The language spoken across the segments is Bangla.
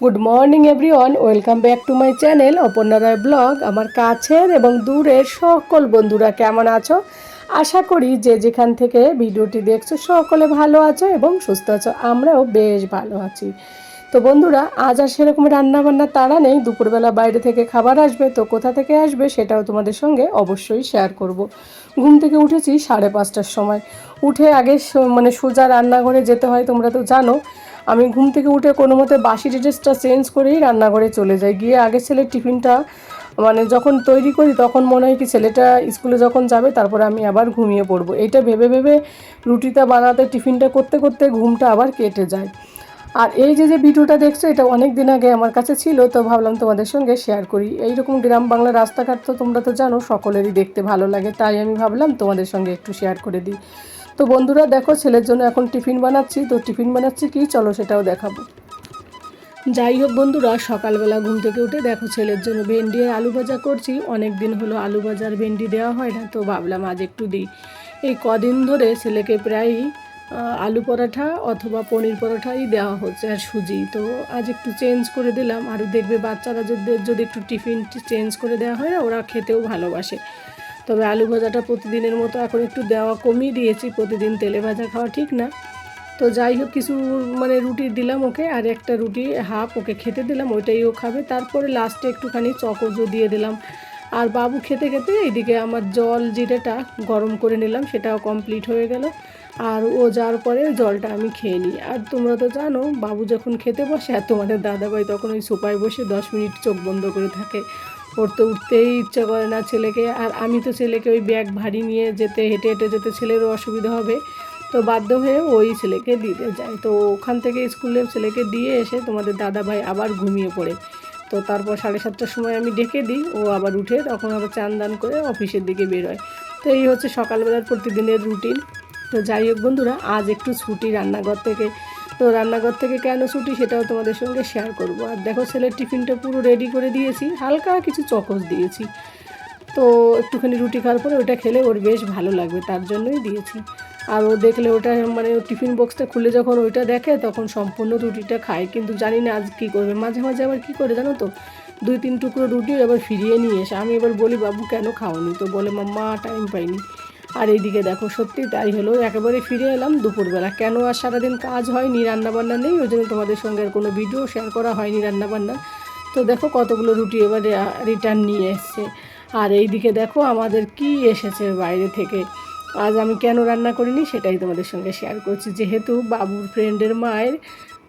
Good morning everyone, welcome back to my channel Aparna Roy blog. আমার কাছের এবং দূরের সকল বন্ধুরা কেমন আছো? আশা করি যে যেখান থেকে ভিডিওটি দেখছো সকলে ভালো আছো এবং সুস্থ আছো। আমরাও বেশ ভালো আছি। তো বন্ধুরা, আজ আর সেরকম রান্নাবান্নার তাড়া নেই। দুপুরবেলা বাইরে থেকে খাবার আসবে, তো কোথা থেকে আসবে সেটাও তোমাদের সঙ্গে অবশ্যই শেয়ার করব। ঘুম থেকে উঠেছি 5:30টার সময়। উঠে আগে মানে সোজা রান্নাঘরে যেতে হয়, তোমরা তো জানো। আমি ঘুম থেকে উঠে কোনো মতে বাসি ড্রেসটা চেঞ্জ করেই রান্নাঘরে চলে যাই। গিয়ে আগে ছেলের টিফিনটা মানে যখন তৈরি করি তখন মনে হয় কি ছেলেটা স্কুলে যখন যাবে তারপরে আমি আবার ঘুমিয়ে পড়বো। এইটা ভেবে ভেবে রুটিটা বানাতে টিফিনটা করতে করতে ঘুমটা আবার কেটে যায়। আর এই যে ভিডিওটা দেখছো, এটা অনেক দিন আগে আমার কাছে ছিল, তো ভাবলাম তোমাদের সঙ্গে শেয়ার করি। এইরকম গ্রাম বাংলার রাস্তাঘাট তো তোমরা তো জানো সকলেরই দেখতে ভালো লাগে, তাই আমি ভাবলাম তোমাদের সঙ্গে একটু শেয়ার করে দিই। তো বন্ধুরা দেখো, ছেলের জন্য এখন টিফিন বানাচ্ছি। তো টিফিন বানাচ্ছি কি, চলো সেটাও দেখাবো। যাই হোক বন্ধুরা, সকালবেলা ঘুম থেকে উঠে দেখো ছেলের জন্য ভেন্ডি আর আলু ভাজা করছি। অনেক দিন হলো আলু ভাজার ভেন্ডি দেওয়া হয় না, তো ভাবলাম আজ একটু দিই। এই কদিন ধরে ছেলেকে প্রায়ই আলু পরোটা অথবা পনির পরোটাই দেওয়া হচ্ছে আর সুজি। তো আজ একটু চেঞ্জ করে দিলাম। আর দেখবে বাচ্চারা যদি একটু টিফিন চেঞ্জ করে দেওয়া হয় না, ওরা খেতেও ভালোবাসে। তবে আলু ভাজাটা প্রতিদিনের মতো এখন একটু দেওয়া কমিয়ে দিয়েছি, প্রতিদিন তেলে ভাজা খাওয়া ঠিক না। তো যাই হোক, কিছু মানে রুটি দিলাম ওকে, আর একটা রুটি হাফ ওকে খেতে দিলাম, ওইটাই ও খাবে। তারপরে লাস্টে একটুখানি চকোজও দিয়ে দিলাম। আর বাবু খেতে খেতে এইদিকে আমার জল জিরেটা গরম করে নিলাম, সেটাও কমপ্লিট হয়ে গেল। আর ও যাওয়ার পরে জলটা আমি খেয়ে নিই। আর তোমরা তো জানো, বাবু যখন খেতে বসে আর তোমাদের দাদাভাই তখন ওই সোফায় বসে 10 মিনিট চোখ বন্ধ করে থাকে। ওর তো উঠতেই ইচ্ছা করে না ছেলেকে। আর আমি তো ছেলেকে ওই ব্যাগ ভারী নিয়ে যেতে, হেঁটে হেঁটে যেতে ছেলেরও অসুবিধা হবে, তো বাধ্য হয়ে ওই ছেলেকে দিতে যায়। তো ওখান থেকে স্কুলে ছেলেকে দিয়ে এসে তোমাদের দাদাভাই আবার ঘুমিয়ে পড়ে। তো তারপর 7:30টার সময় আমি ডেকে দিই, ও আবার উঠে তখন আবার চান দান করে অফিসের দিকে বেরোয়। তো এই হচ্ছে সকালবেলার প্রতিদিনের রুটিন। তো যাই হোক বন্ধুরা, আজ একটু ছুটি রান্নাঘর থেকে। তো রান্নাঘর থেকে কেন ছুটি সেটাও তোমাদের সঙ্গে শেয়ার করব। আর দেখো, ছেলের টিফিনটা পুরো রেডি করে দিয়েছি, হালকা কিছু চকোস দিয়েছি। তো একটুখানি রুটি খাওয়ার পরে ওটা খেলে ওর বেশ ভালো লাগবে, তার জন্যই দিয়েছি। আর ও দেখলে ওটা মানে টিফিন বক্সটা খুলে যখন ওইটা দেখে তখন সম্পূর্ণ রুটিটা খায়। কিন্তু জানি না আজ কী করবে, মাঝে মাঝে আবার কী করে জানো তো, 2-3 টুকরো রুটি আবার ফিরিয়ে নিয়ে এসে। আমি এবার বলি, বাবু কেন খাওনি? তো বলে, মাম্মা টাইম পাইনি। আর এইদিকে দেখো, সত্যি তাই হলো, একেবারে ফিরে এলাম দুপুরবেলা। কেন আর সারাদিন কাজ হয়নি, রান্নাবান্না নেই, ওই জন্য তোমাদের সঙ্গে আর কোনো ভিডিও শেয়ার করা হয়নি রান্নাবান্না। তো দেখো কতগুলো রুটি এবারে রিটার্ন নিয়ে এসছে। আর এই দিকে দেখো আমাদের কি এসেছে বাইরে থেকে। আজ আমি কেন রান্না করিনি সেটাই তোমাদের সঙ্গে শেয়ার করছি। যেহেতু বাবুর ফ্রেন্ডের মায়ের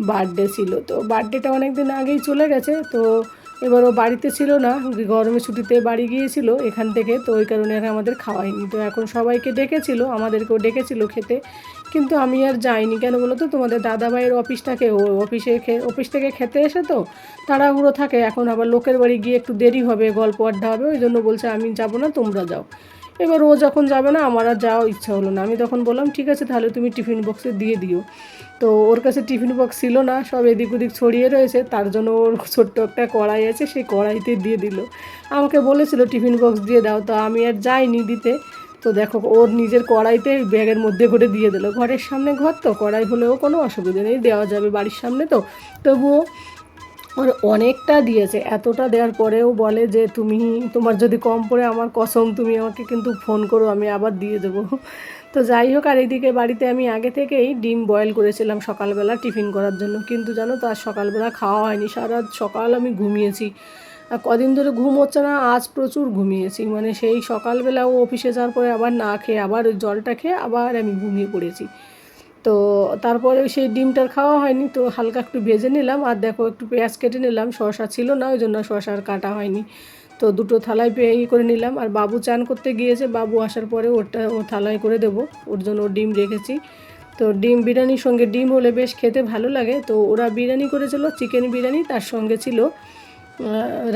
বার্থডে ছিল, তো বার্থডেটা অনেক দিন আগেই চলে গেছে। তো এবার ও বাড়িতে ছিল না, গরমের ছুটিতে বাড়ি গিয়েছিল এখান থেকে, তো ওই কারণে আর আমাদের খাওয়ায়নি। তো এখন সবাইকে ডেকেছিল, আমাদেরকেও ডেকেছিল খেতে, কিন্তু আমি আর যাইনি। কেন বলো তো, তোমাদের দাদাভাইয়ের অফিসটাকে ও অফিস থেকে খেতে এসে তো তাড়াহুড়ো থাকে। এখন আবার লোকের বাড়ি গিয়ে একটু দেরি হবে, গল্প আড্ডা হবে, ওই জন্য বলছে আমি যাব না, তোমরা যাও। এবার ও যখন যাবে না, আমার আর যাওয়ার ইচ্ছা হলো না। আমি তখন বললাম, ঠিক আছে তাহলে তুমি টিফিন বক্সে দিয়ে দিও। তো ওর কাছে টিফিন বক্স ছিল না, সব এদিক ওদিক ছড়িয়ে রয়েছে, তার জন্য ওর ছোট্ট একটা কড়াই আছে, সেই কড়াইতে দিয়ে দিল। আমাকে বলেছিল টিফিন বক্স দিয়ে দাও, তো আমি আর যাইনি দিতে। তো দেখো, ওর নিজের কড়াইতে ব্যাগের মধ্যে করে দিয়ে দিল। ঘরের সামনে ঘর তো, কড়াই হলেও কোনো অসুবিধা নেই, দেওয়া যাবে বাড়ির সামনে তো। তবুও ওর অনেকটা দিয়েছে। এতটা দেওয়ার পরেও বলে যে, তোমার যদি কম পড়ে আমার কসম, তুমি আমাকে কিন্তু ফোন করো, আমি আবার দিয়ে দেবো। তো যাই হোক, আর এইদিকে বাড়িতে আমি আগে থেকেই ডিম বয়েল করেছিলাম সকালবেলা টিফিন করার জন্য, কিন্তু জানো তো আজ সকালবেলা খাওয়া হয়নি। সারা সকাল আমি ঘুমিয়েছি, আর কদিন ধরে ঘুম হচ্ছে না, আজ প্রচুর ঘুমিয়েছি। মানে সেই সকালবেলা ও অফিসে যাওয়ার পরে আবার না খেয়ে, আবার ওই জলটা খেয়ে আবার আমি ঘুমিয়ে পড়েছি। তো তারপরে সেই ডিমটার খাওয়া হয়নি, তো হালকা একটু ভেজে নিলাম। আর দেখো, একটু পেঁয়াজ কেটে নিলাম, শসা ছিল না ওই জন্য শসা আর কাটা হয়নি। তো দুটো থালায় করে নিলাম। আর বাবু চান করতে গিয়েছে, বাবু আসার পরে ওটা ও থালায় করে দেবো, ওর জন্য ডিম রেখেছি। তো ডিম বিরিয়ানির সঙ্গে ডিম হলে বেশ খেতে ভালো লাগে। তো ওরা বিরিয়ানি করেছিল, চিকেন বিরিয়ানি, তার সঙ্গে ছিল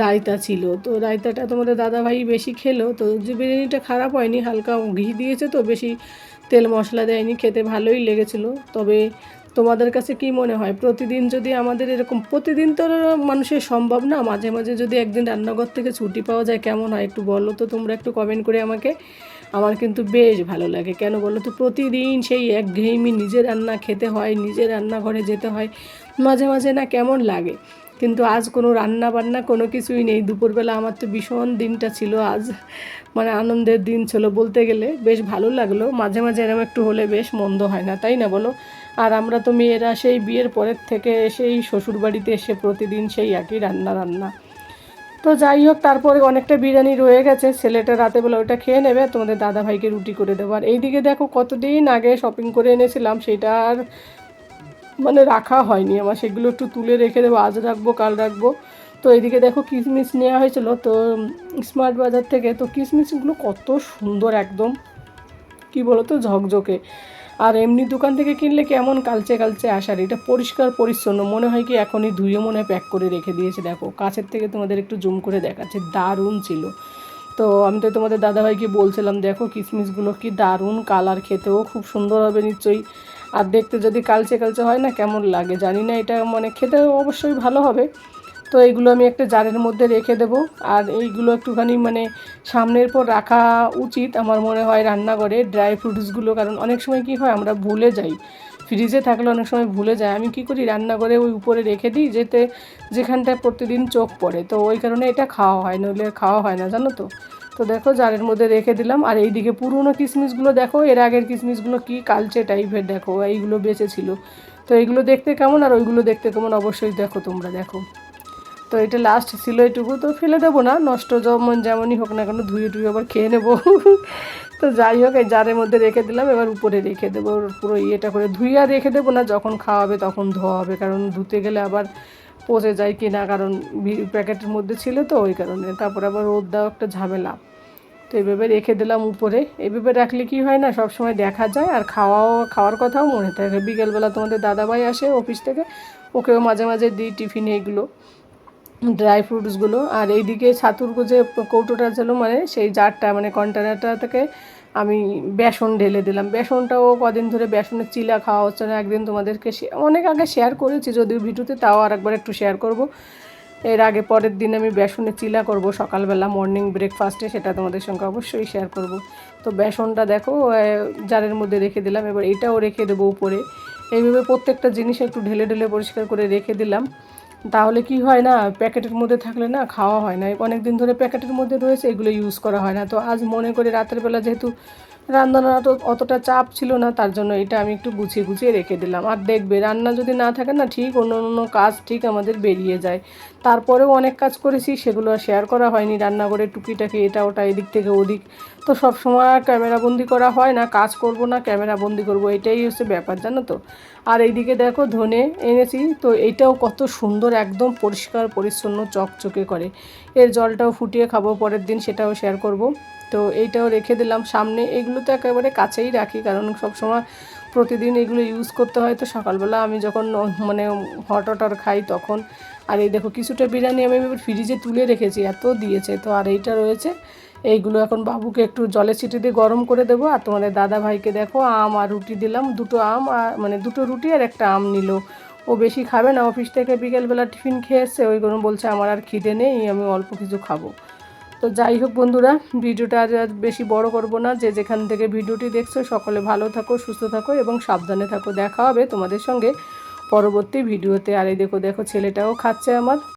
রায়তা ছিল। তো রায়তাটা তোমাদের দাদাভাই বেশি খেলো। তো যে বিরিয়ানিটা খারাপ হয়নি, হালকা ঘি দিয়েছে তো, বেশি তেল মশলা দেয়নি, খেতে ভালোই লেগেছিলো। তবে তোমাদের কাছে কি মনে হয়, প্রতিদিন যদি আমাদের এরকম, প্রতিদিন তো মানুষের সম্ভব না, মাঝে মাঝে যদি একদিন রান্নাঘর থেকে ছুটি পাওয়া যায় কেমন হয় একটু বলো তো তোমরা, একটু কমেন্ট করে আমাকে। আমার কিন্তু বেশ ভালো লাগে। কেন বলো তো, প্রতিদিন সেই একঘেয়েমি, নিজে রান্না খেতে হয়, নিজে রান্নাঘরে যেতে হয়, মাঝে মাঝে না কেমন লাগে। কিন্তু আজ কোনো রান্না বান্না কোনো কিছুই নেই। দুপুরবেলা আমার তো ভীষণ দিনটা ছিল আজ, মানে আনন্দের দিন ছিল বলতে গেলে। বেশ ভালো লাগলো, মাঝে মাঝে এরকম একটু হলে বেশ মন্দ হয় না, তাই না বলো? আর আমরা তো মেয়েরা সেই বিয়ের পরের থেকে সেই শ্বশুরবাড়িতে এসে প্রতিদিন সেই একই রান্না রান্না। তো যাই হোক, তারপরে অনেকটা বিরিয়ানি রয়ে গেছে, ছেলেটা রাতেবেলা ওটা খেয়ে নেবে, তোমাদের দাদাভাইকে রুটি করে দেবো। আর এইদিকে দেখো, কতদিন আগে শপিং করে এনেছিলাম, সেটা আর মানে রাখা হয়নি আমার, সেগুলো একটু তুলে রেখে দেবো, আজ রাখবো কাল রাখবো। তো এইদিকে দেখো কিশমিশ নেওয়া হয়েছিল তো স্মার্ট বাজার থেকে। তো কিশমিশগুলো কত সুন্দর একদম, কি বলো তো, ঝকঝকে। আর এমনি দোকান থেকে কিনলে কেমন কালচে কালচে আসার, এটা পরিষ্কার পরিচ্ছন্ন, মনে হয় কি এখনই ধুয়ে মনে হয় প্যাক করে রেখে দিয়েছে। দেখো কাছের থেকে তোমাদের একটু জুম করে দেখাচ্ছে, দারুণ ছিল। তো আমি তো তোমাদের দাদাভাইকে বলছিলাম, দেখো কিশমিশগুলো কি দারুণ কালার, খেতেও খুব সুন্দর হবে নিশ্চয়ই। আর দেখতে যদি কালচে কালচে হয় না, কেমন লাগে জানি না, এটা মানে খেতেও অবশ্যই ভালো হবে। তো এইগুলো আমি একটা জারের মধ্যে রেখে দেবো। আর এইগুলো একটুখানি মানে সামনের পর রাখা উচিত আমার মনে হয় রান্নাঘরে, ড্রাই ফ্রুটসগুলো। কারণ অনেক সময় কি হয়, আমরা ভুলে যাই, ফ্রিজে থাকলে অনেক সময় ভুলে যায়। আমি কি করি, রান্নাঘরে ওই উপরে রেখে দিই, যেখানটায় প্রতিদিন চোখ পড়ে, তো ওই কারণে এটা খাওয়া হয়, নইলে খাওয়া হয় না, জানো তো। তো দেখো জারের মধ্যে রেখে দিলাম। আর এইদিকে পুরনো কিশমিশগুলো দেখো, এর আগের কিশমিশগুলো কি কালচে টাইপের, দেখো এইগুলো বেঁচে ছিল। তো এইগুলো দেখতে কেমন আর ওইগুলো দেখতে কেমন অবশ্যই দেখো, তোমরা দেখো। তো এটা লাস্ট ছিল এটুকু, তো ফেলে দেবো না, নষ্ট যেমনই হোক না কেন, ধুয়ে টুয়ে আবার খেয়ে নেবো। তো যাই হোক, এই জারের মধ্যে রেখে দিলাম, এবার উপরে রেখে দেবো পুরো ইয়েটা করে, ধুয়ে আর রেখে দেবো না, যখন খাওয়া হবে তখন ধোয়া হবে, কারণ ধুতে গেলে আবার পচে যায় কি না, কারণ প্যাকেটের মধ্যে ছিল তো ওই কারণে। তারপর আবার রোদ দেওয়া একটা ঝামেলা। তো এইভাবে রেখে দিলাম উপরে। এইভাবে রাখলে কি হয় না, সব সময় দেখা যায়, আর খাওয়ার কথাও মনে থাকে। বিকেলবেলা তোমাদের দাদাভাই আসে অফিস থেকে, ওকেও মাঝে মাঝে দিই টিফিনে এগুলো, ড্রাই ফ্রুটসগুলো। আর এইদিকে ছাতুর যে কৌটোটা ছিল, মানে সেই জারটা মানে কন্টেনারটা থেকে আমি বেসন ঢেলে দিলাম। বেসনটাও কদিন ধরে বেসনের চিলা খাওয়া হচ্ছে না। একদিন তোমাদেরকে অনেক আগে শেয়ার করেছি যদিও ভিডিওতে, তাও আর একবার একটু শেয়ার করব। এর আগে পরের দিন আমি বেসনের চিলা করব সকালবেলা মর্নিং ব্রেকফাস্টে, সেটা তোমাদের সঙ্গে অবশ্যই শেয়ার করব। তো বেসনটা দেখো জারের মধ্যে রেখে দিলাম, এবার এটাও রেখে দেবো উপরে। এইভাবে প্রত্যেকটা জিনিস একটু ঢেলে ঢেলে পরিষ্কার করে রেখে দিলাম। তাহলে কি হয় না, প্যাকেটের মধ্যে থাকলে না খাওয়া হয় না, অনেক দিন ধরে প্যাকেটের মধ্যে রয়েছে, এগুলো ইউজ করা হয় না। তো আজ মনে করে রাতের বেলা যেহেতু রান্না অতটা চাপ ছিল না, তার জন্য এটা আমি একটু গুছিয়ে গুছিয়ে রেখে দিলাম। আর দেখবে রান্না যদি না থাকে না, ঠিক অন্য অন্য কাজ ঠিক আমাদের বেরিয়ে যায়। তারপরেও অনেক কাজ করেছি, সেগুলো আর শেয়ার করা হয়নি, রান্নাঘরে টুকিটাকি এটা ওটা এদিক থেকে ওদিক। তো সব সময় ক্যামেরাবন্দি করা হয় না, কাজ করব না ক্যামেরাবন্দি করব, এটাই হচ্ছে ব্যাপার, জানো তো। আর এইদিকে দেখো ধনে এনেছি, তো এইটাও কত সুন্দর, একদম পরিষ্কার পরিচ্ছন্ন চকচকে করে। এর জলটাও ফুটিয়ে খাবো পরের দিন, সেটাও শেয়ার করব। তো এইটাও রেখে দিলাম সামনে। এগুলো তো একেবারে কাছেই রাখি, কারণ সবসময় প্রতিদিন এগুলো ইউজ করতে হয়। তো সকালবেলা আমি যখন মানে হট ওয়াটার খাই তখন। আর এই দেখো কিছুটা বিরিয়ানি আমি ফ্রিজে তুলে রেখেছি, এত দিয়েছে। তো আর এইটা রয়েছে, এইগুলো এখন বাবুকে একটু জলে ছিটে দিয়ে গরম করে দেবো। আর তোমাদের দাদা ভাইকে দেখো আম আর রুটি দিলাম, দুটো আম আর মানে দুটো রুটি আর একটা আম নিল। ও বেশি খাবে না, অফিস থেকে বিকেলবেলা টিফিন খেয়ে এসছে, ওই জন্য বলছে আমার আর খিদে নেই, আমি অল্প কিছু খাবো। তো যাই হোক বন্ধুরা, ভিডিওটা আর বেশি বড় করব না। যে যেখান থেকে ভিডিওটি দেখছো সকলে ভালো থাকো, সুস্থ থাকো এবং সাবধানে থাকো। দেখা হবে তোমাদের সঙ্গে পরবর্তী ভিডিওতে। আর এই দেখো দেখো ছেলেটাও খাচ্ছে আমার।